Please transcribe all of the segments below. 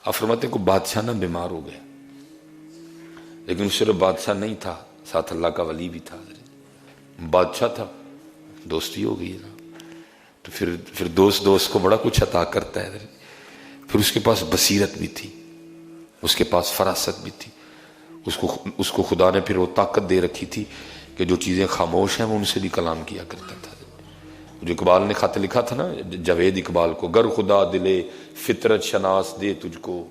आप फरमाते हैं को बादशाह ना बीमार हो गया, लेकिन सिर्फ बादशाह नहीं था, साथ अल्लाह का वली भी था। बादशाह था, दोस्ती हो गई ना, तो फिर दोस्त को बड़ा कुछ अता करता है। फिर उसके पास बसीरत भी थी, उसके पास फरासत भी थी, उसको खुदा ने फिर वो ताकत दे रखी थी कि जो चीज़ें खामोश हैं वो उनसे भी कलाम किया करता था। जो इकबाल ने खत लिखा था ना, जावेद इकबाल को, गर खुदा दिले फितरत शनास दे तुझको,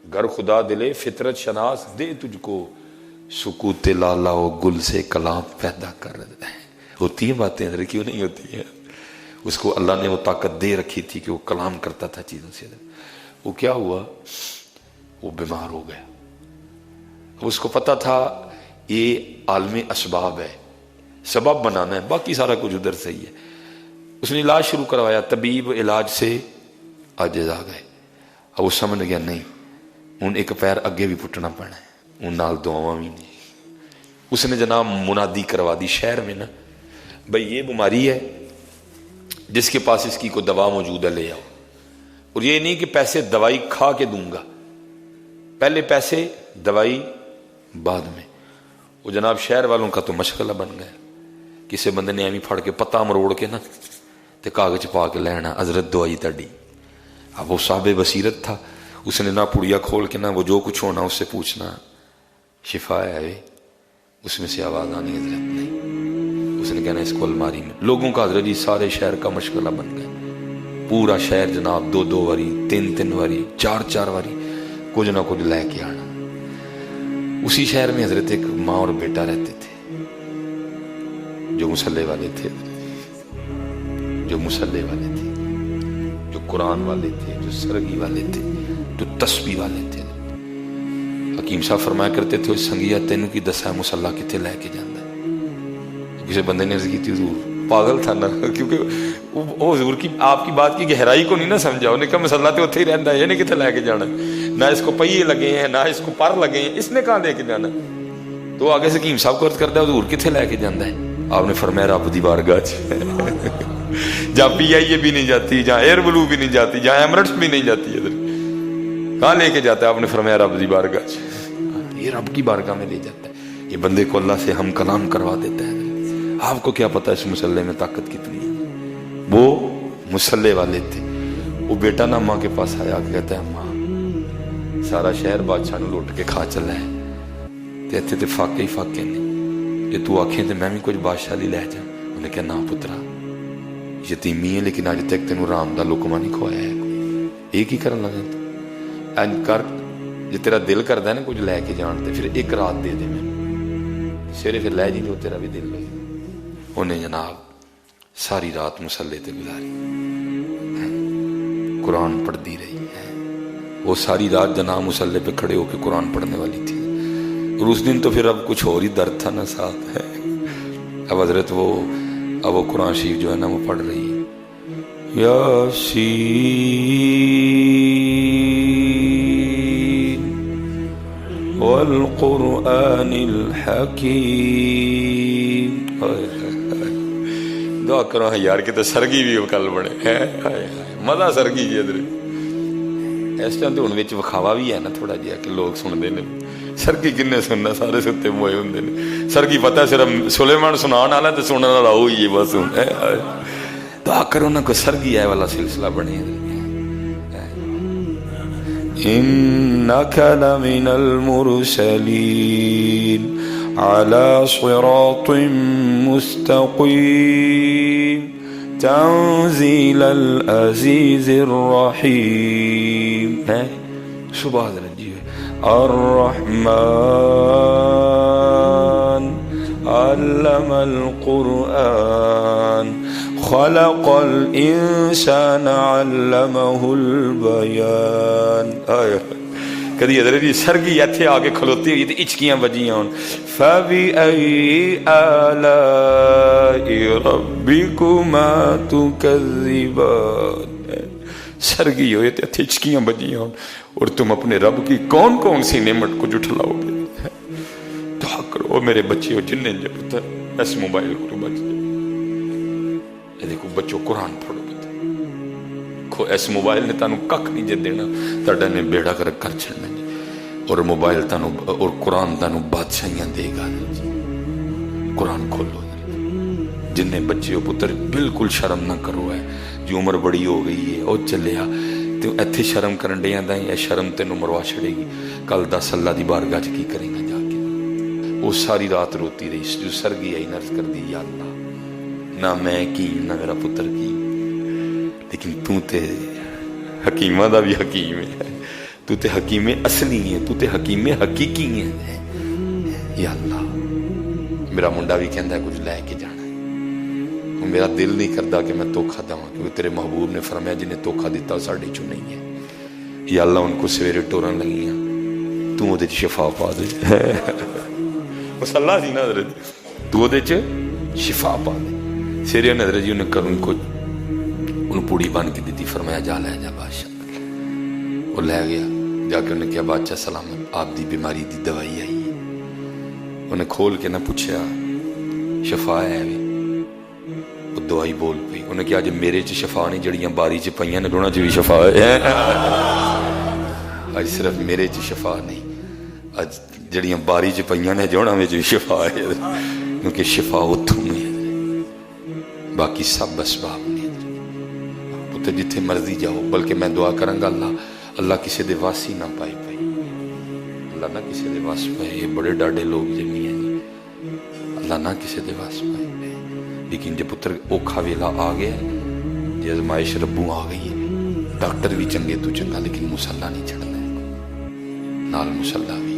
गर खुदा दिले फितरत शनास दे तुझको, सुकूते लाला ओ गुल से कलाम पैदा कर रहे हैं। होती है बातें अंदर, क्यों नहीं होती है? उसको अल्लाह ने वो ताकत दे रखी थी कि वो कलाम करता था चीज़ों से। वो क्या हुआ, वो बीमार हो गया। उसको पता था ये आलमी असबाब है, सबब बनाना है, बाकी सारा कुछ उधर से ही है। उसने इलाज शुरू करवाया, तबीब इलाज से आजिज़ आ गए। अब वो समझ गया नहीं, उन एक पैर अगे भी पुटना पैना है, उन नाल दुआवां भी नहीं। उसने जनाब मुनादी करवा दी शहर में ना, भाई ये बीमारी है, जिसके पास इसकी कोई दवा मौजूद है ले आओ। और ये नहीं कि पैसे दवाई खा के दूंगा, पहले पैसे दवाई बाद में। वो जनाब शहर वालों का तो मशगला बन गया। किसी बंदे ने एवं फड़ के पत्ता मरोड़ के ना ते कागज पा के लेना, हजरत दवाई तड़ी। अब वो साहब बसीरत था, उसने ना पुड़िया खोल के ना वो जो कुछ होना उससे पूछना, शिफा है? उसमें से आवाज आनी, हजरत नहीं। उसने कहना इसको अलमारी में। लोगों का हजरत जी सारे शहर का मशगला बन गया। पूरा शहर जनाब 2-2 वारी, 3-3 वारी, 4-4 वारी कुछ ना कुछ लेके आना। उसी शहर में हजरत एक माँ और बेटा रहते थे, जो मुसल्ले वाले थे, जो मुसल्ले वाले थे, जो कुरान वाले थे, जो सरगी वाले थे, जो तस्बीह वाले थे। हकीम साहब फरमाया करते थे, संगिया तेनू की दसा मुसल्ला किथे लैके जांदा है। किसी बंदे ने अर्ज की थी, हुजूर पागल था ना, क्योंकि वो हुजूर की आपकी बात की गहराई को नहीं ना समझा। उन्हें कहा मसल्ला तो उत्थे ही रहता है, ये नहीं किथे लैके जाना, ना इसको पहिए लगे हैं, ना इसको पर लगे हैं, इसने कहाँ लेके जाना। तो आगे से हकीम साहब को अर्ज करता है, हुजूर किथे लैके जाता है? आपने फरमाया रब दी बारगाह जहाँ PIA भी नहीं जाती, जहाँ एयर ब्लू भी नहीं जाती, जहाँ एमरेट्स भी नहीं जाती, इधर कहाँ लेके जाता है? आपने फरमाया रब दी बारगाह। ये रब की बारगाह में ले जाता है, ये बंदे को अल्लाह से हम कलाम करवा देता है। आपको क्या पता इस मुसल्ले में ताकत कितनी है? वो मुसल्ले वाले थे। वो बेटा ना अम्मा के पास आया, कहता है अम्मा सारा शहर बादशाह ने लुट के खा चला है, ते इत्थे ते फाके ही फाके ने, जे तू आखे तो मैं भी कुछ बादशाह ली लै जा। उन्हें कहा ना पुत्रा, यतीमी है, लेकिन अज तक तेन राम का लुकमा नहीं खुआया है कोई, ये की करन लगा? इंज कर, जे तेरा दिल करता है ना कुछ लैके जान, तो फिर एक रात दे दे मैनूं, सवेरे फिर लै जी जो तेरा भी दिल लगे। उन्हें जनाब सारी रात मुसल्ले ते गुजारी, कुरान पढ़ती रही है। वो सारी रात जनाब मुसल्ले पे खड़े होकर कुरान पढ़ने वाली थी। और उस दिन तो फिर अब कुछ और ही दर्द था ना साथ है। अब हजरत वो कुरान शरीफ जो है ना वो पढ़ रही है, यासीन वल कुरआनिल हकीम। दुआ करो यार कि तो सरगी भी कल बने है, मजा सरगी जी इधर। इस टाइम तो हुण विखावा भी है ना थोड़ा जिहा कि लोग सुनते हैं। सरगी किन्ने सुनना, सारे सुते मोए होंगे ने। सरगी पता सिर्फ सुलेमान सुनाने वाला तो सुनने वाला हो ही बस। दुआ करो ना कोई सरगी है वाला सिलसिला बने। इन्नका लमिनल मुरसलीन अला सिरातिम मुस्तकीम तंजीलल अजीजिर रहीम। है सुबह जी अर्रहमान अल्लमल कुरआन खलक़ल इंसान अल्लमहुल बयान। कदी इधर जी सरगी इत्थे आके खलोती हुई तो इचकियां बजियां होन, फबिअय्यि आलाइ रब्बिकुमा तुकज़्ज़िबान। सरगी होए तो इत्थे इचकियां बजियां होन और तुम अपने रब की कौन कौन सी नेमत को जुठलाओगे। दुआ करो मेरे बच्चे हो जिन्ने पुत्र इस मोबाइल को बच जाए। देखो बच्चों कुरान पढ़ो, इस मोबाइल ने तुहानू कख नहीं जे देना, तुहाडा ने बेड़ा कर छड़ना जी। और मोबाइल तुहानू और कुरान तुहानू बादशाहियां देगा जी। कुरान खोलो, जिन्ने बच्चे हो पुत्र बिल्कुल शर्म ना करो है, जो उम्र बड़ी हो गई है और चलिया तो इत्थे शर्म करन डिया दा या शर्म तेनू मरवा छड़ेगी। कल 10 अल्लाह दी बारगाह च की करेगा जाके? वो सारी रात रोती रही, जो सरगी आई नर्ज कर दी, या अल्लाह ना मैं की ना मेरा पुत्र की, लेकिन तू ते हकीमा दा भी हकीम है, तू ते हकीमे असली है, तू ते हकीमे हकीकी है। या अल्लाह मेरा मुंडा भी कहता है कुछ लैके जाना, मेरा दिल नहीं करता कि मैं धोखा देवां, क्योंकि तेरे महबूब ने फरमाया जिन्हें धोखा दिता साढ़े चो नहीं है। या अल्लाह उनको सवेरे टोरन लगियां, तू वो शिफा पा दे। मसला सी ना हजरत, तू वो शिफा पा दे। सवेरे ने हजरत जी उन्हें करूँ कुछ उन्हें पूड़ी बन के दी, फरमाया जा लै जा बादशाह। वो लै गया, जाके उन्हें कहा बादशाह सलामत, आपकी बीमारी की दवाई आई है। उन्हें खोल के ना पूछया शिफा है भी, वो दवाई बोल पई। उन्हें कहा अज मेरे च शिफा नहीं, जड़ियां बारी च पईयां ने उन्हां च भी शिफा है। अज सिर्फ मेरे च शिफा नहीं, अज जड़ियां बारी च पईयां ने उन्हां विच भी शिफा है, क्योंकि शिफा उत्थों है, बाकी सब असबाब ने। पुत्र जिथे मर्जी जाओ, बल्कि मैं दुआ करांगा अल्लाह किसी दे वास ही ना पाए पाई, अल्लाह ना किसी दे वास पाए। ये बड़े डाडे लोग जिन्नी है जी, अल्लाह ना किसी दे वास पाए। लेकिन जो पुत्र औखा वेला आ गया, जे अजमाइश रब्बू आ गई है, डॉक्टर भी चंगे तो चंगा, लेकिन मुसल्ला नहीं छड़ना, नाल मुसल्ला भी